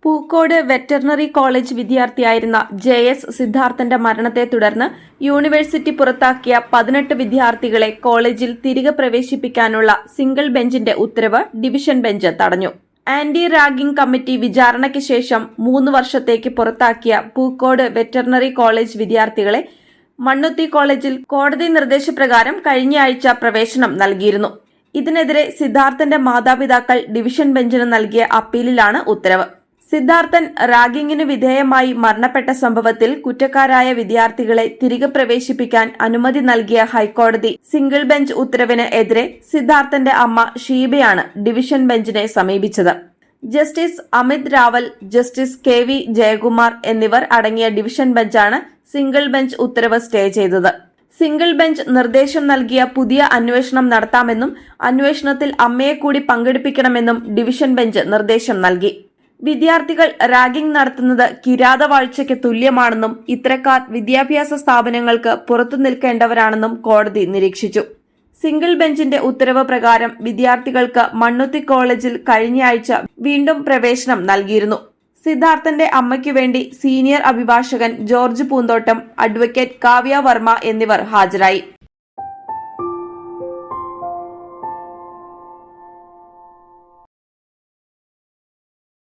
Pookode veterinary college വിദ്യാർത്ഥിയായിരുന്ന JS സിദ്ധാർത്ഥന്റെ മരണത്തെ തുടർന്ന് university പുറത്താക്കിയ 18 വിദ്യാർത്ഥികളെ കോളേജിൽ തിരികെ പ്രവേശിപ്പിക്കാനുള്ള സിംഗിൾ ബെഞ്ചിന്റെ ഉത്തരവ് ഡിവിഷൻ ബെഞ്ച് തടഞ്ഞു. ആന്റി റാഗിംഗ് കമ്മിറ്റി വിചാരണയ്ക്ക് ശേഷം 3 വർഷത്തേക്ക് പുറത്താക്കിയ പൂക്കോട് വെറ്ററിനറി കോളേജ് വിദ്യാർത്ഥികളെ മണ്ണുത്തി കോളേജിൽ കോടതി നിർദ്ദേശപ്രകാരം കഴിഞ്ഞയാഴ്ച പ്രവേശനം നൽകിയിരുന്നു. ഇതിനെതിരെ സിദ്ധാർത്ഥന്റെ മാതാപിതാക്കൾ ഡിവിഷൻ ബെഞ്ചിന് നൽകിയ അപ്പീലിലാണ് ഉത്തരവ്. സിദ്ധാർത്ഥൻ റാഗിങ്ങിനു വിധേയമായി മരണപ്പെട്ട സംഭവത്തിൽ കുറ്റക്കാരായ വിദ്യാർത്ഥികളെ തിരികെ പ്രവേശിപ്പിക്കാൻ അനുമതി നൽകിയ ഹൈക്കോടതി സിംഗിൾ ബെഞ്ച് ഉത്തരവിന് എതിരെ സിദ്ധാർത്ഥന്റെ അമ്മ ഷീബയാണ് ഡിവിഷൻ ബെഞ്ചിനെ സമീപിച്ചത്. Justice Amit Rawal, justice KV Jayakumar എന്നിവർ അടങ്ങിയ ഡിവിഷൻ ബെഞ്ചാണ് സിംഗിൾ ബെഞ്ച് ഉത്തരവ് സ്റ്റേ ചെയ്തത്. സിംഗിൾ ബെഞ്ച് നിർദ്ദേശം നൽകിയ പുതിയ അന്വേഷണം നടത്താമെന്നും അന്വേഷണത്തിൽ അമ്മയെ കൂടി പങ്കെടുപ്പിക്കണമെന്നും ഡിവിഷൻ ബെഞ്ച് നിർദ്ദേശം നൽകി. വിദ്യാർത്ഥികൾ റാഗിംഗ് നടത്തുന്നത് കിരാതവാഴ്ചയ്ക്ക് തുല്യമാണെന്നും ഇത്തരക്കാർ വിദ്യാഭ്യാസ സ്ഥാപനങ്ങൾക്ക് പുറത്തു നിൽക്കേണ്ടവരാണെന്നും കോടതി നിരീക്ഷിച്ചു. സിംഗിൾ ബെഞ്ചിന്റെ ഉത്തരവ് പ്രകാരം വിദ്യാർത്ഥികൾക്ക് മണ്ണുത്തി കോളേജിൽ കഴിഞ്ഞയാഴ്ച വീണ്ടും പ്രവേശനം നൽകിയിരുന്നു. സിദ്ധാർത്ഥന്റെ അമ്മയ്ക്കു വേണ്ടി സീനിയർ അഭിഭാഷകൻ ജോർജ് പൂന്തോട്ടം, അഡ്വക്കേറ്റ് കാവ്യ വർമ്മ എന്നിവർ ഹാജരായി.